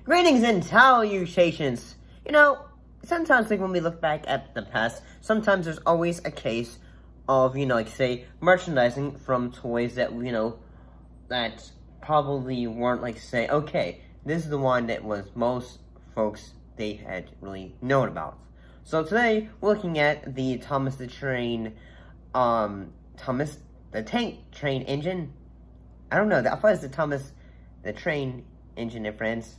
Greetings and salutations. You know, sometimes like when we look back at the past, sometimes there's always a case of, like say, merchandising from toys that, that probably weren't like say, okay, this is the one that was most folks they had really known about. So today, we're looking at the Thomas the Tank Train engine. I don't know, I thought it's the Thomas the Train engine, and friends.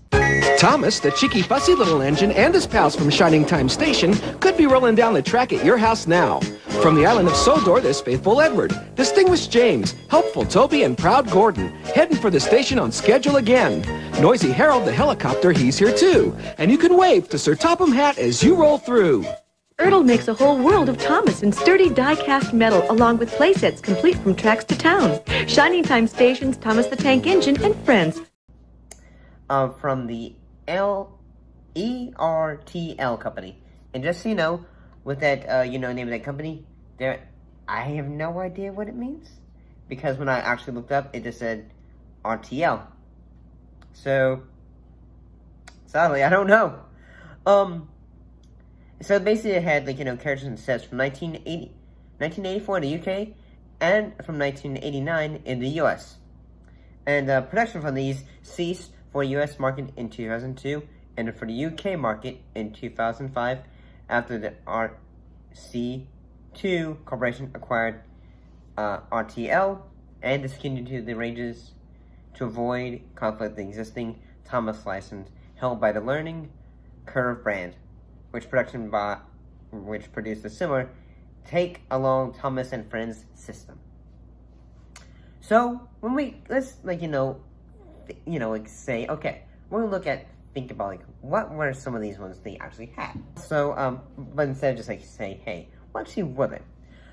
Thomas, the cheeky, fussy little engine, and his pals from Shining Time Station could be rolling down the track at your house now. From the island of Sodor, there's faithful Edward, distinguished James, helpful Toby, and proud Gordon, heading for the station on schedule again. Noisy Harold, the helicopter, he's here too. And you can wave to Sir Topham Hatt as you roll through. ERTL makes a whole world of Thomas in sturdy die-cast metal, along with playsets complete from tracks to town. Shining Time Station's Thomas the Tank Engine and Friends. From the ERTL company. And just so you know, with that, name of that company, I have no idea what it means. Because when I actually looked up, it just said RTL. So, sadly, I don't know. So basically it had, characters and sets from 1984 in the UK, and from 1989 in the US. And production from these ceased for the US market in 2002, and for the UK market in 2005, after the RC2 Corporation acquired RTL and discontinued the ranges to avoid conflict with the existing Thomas license held by the Learning Curve brand, which produced a similar Take Along Thomas and Friends system. So when let's say, okay, we're gonna think about what were some of these ones they actually had. So but instead of just say, hey, what actually were they?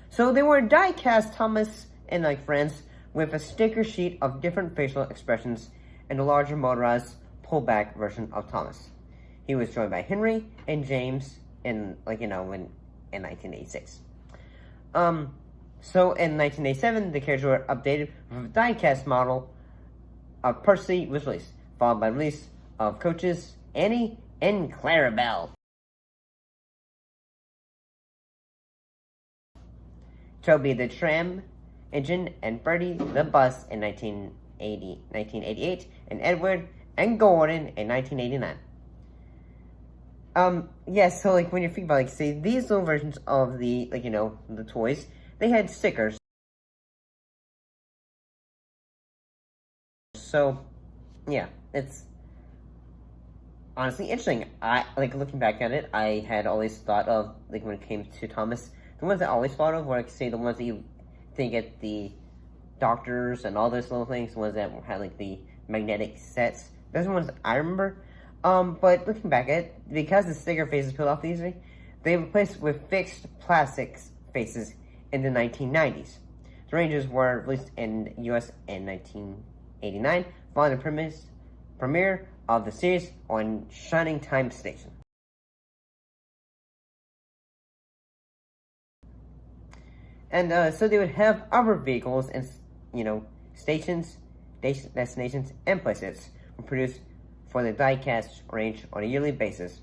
So they were die-cast Thomas and Friends with a sticker sheet of different facial expressions and a larger motorized pullback version of Thomas. He was joined by Henry and James in 1986. So in 1987, the characters were updated with a die-cast model of Percy was released, followed by release of coaches Annie and Clarabelle. Toby the Tram Engine and Bertie the Bus in 1988, and Edward and Gordon in 1989. So when you think about say these little versions of the the toys, they had stickers. So yeah, it's honestly interesting. I looking back at it, I had always thought of when it came to Thomas, the ones I always thought of were say the ones that you think at the doctors and all those little things, the ones that had the magnetic sets. Those are the ones I remember. But looking back at it, because the sticker faces peeled off easily, they were replaced with fixed plastic faces in the 1990s. The Rangers were released in the US in 1989, following the premiere of the series on Shining Time Station. And so they would have other vehicles and stations, destinations, and playsets were produced for the die-cast range on a yearly basis,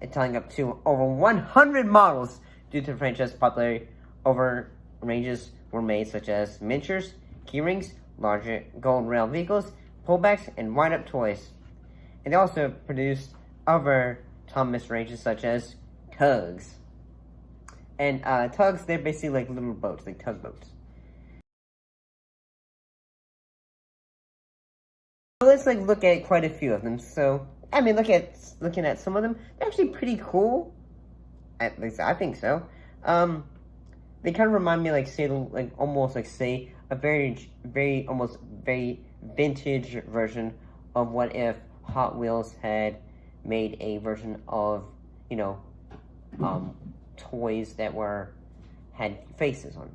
and telling up to over 100 models due to the franchise's popularity. Over ranges were made such as miniatures, keyrings, larger gold rail vehicles, pullbacks, and wind-up toys. And they also produced other Thomas ranges such as tugs. And tugs, they're basically little boats, tugboats. So let's look at quite a few of them. So looking at some of them, they're actually pretty cool. At least I think so. They kind of remind me almost say a very vintage version of what if Hot Wheels had made a version of toys that had faces on.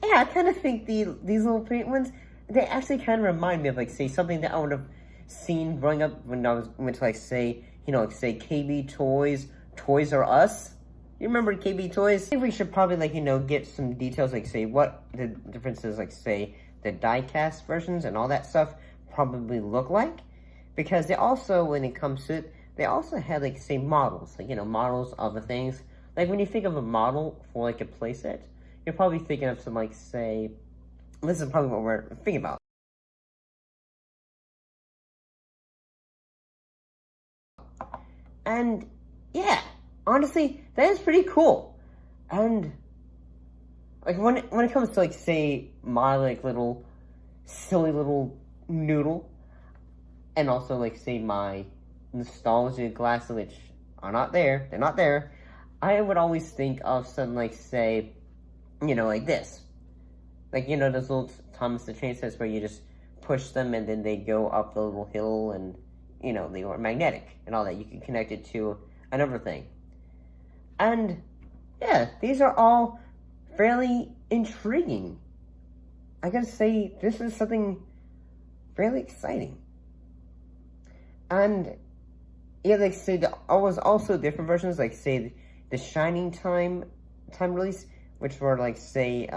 Yeah, I kind of think these little paint ones, they actually kind of remind me of say something that I would have seen growing up when I went to say KB Toys, Toys R Us. You remember KB Toys? I think we should probably get some details say what the differences say the die-cast versions and all that stuff probably look like. because they also, when it comes to it, they also had, like, say, models, like, models of the things. Like, when you think of a model for, like, a playset, you're probably thinking of some, like, say, this is probably what we're thinking about. And, yeah, honestly, that is pretty cool. And, like, when it comes to, like, say, my, like, little, silly little noodle, and also, like, say, my nostalgia glasses, which are not there, they're not there, I would always think of something like, say, like this. Like, those little Thomas the Train sets where you just push them and then they go up the little hill and, they are magnetic and all that. You can connect it to another thing. And, yeah, these are all fairly intriguing. I gotta say, this is something fairly exciting. And, yeah, like, say, there was also different versions, like, say, the Shining Time release, which were, like, say,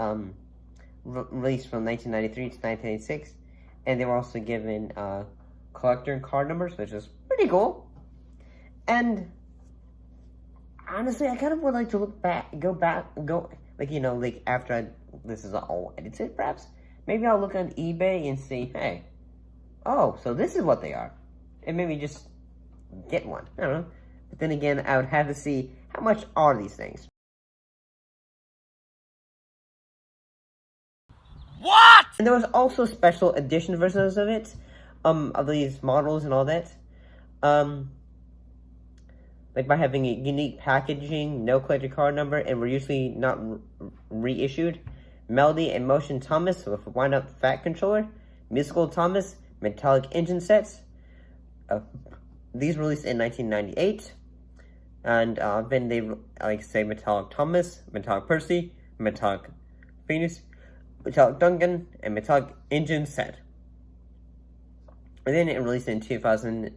released from 1993 to 1996, and they were also given, collector card numbers, which was pretty cool. And, honestly, I kind of would like to like, after this is all edited, perhaps, maybe I'll look on eBay and see, hey, oh, so this is what they are, and maybe just get one, I don't know, but then again, I would have to see how much are these things. What? And there was also special edition versions of it, of these models and all that, like by having a unique packaging, no collector card number, and were usually not reissued. Melody and Motion Thomas with a wind-up fat controller, Musical Thomas, metallic engine sets. These released in 1998, and then they, like, say, Metallic Thomas, Metallic Percy, Metallic Venus, Metallic Duncan, and Metallic Engine set. And then it released in 2000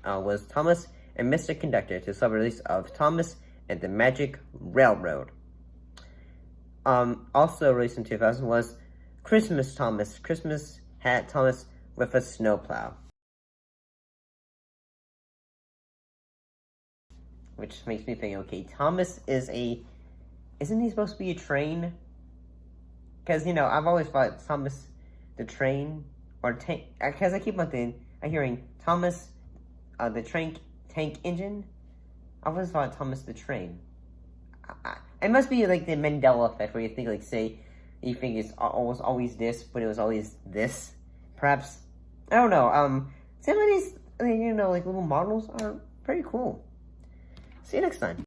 was Thomas and Mr. Conductor, to sub-release of Thomas and the Magic Railroad. Also released in 2000 was Christmas Thomas, Christmas Hat Thomas with a snowplow. Which makes me think, okay, Thomas is isn't he supposed to be a train? Because, I've always thought Thomas the Train, or tank, because I keep on hearing Thomas the tank engine. I always thought Thomas the Train. It must be like the Mandela effect, where you think, like, say, you think it's always this, but it was always this. Perhaps, I don't know. Some of these, like, little models are pretty cool. See you next time.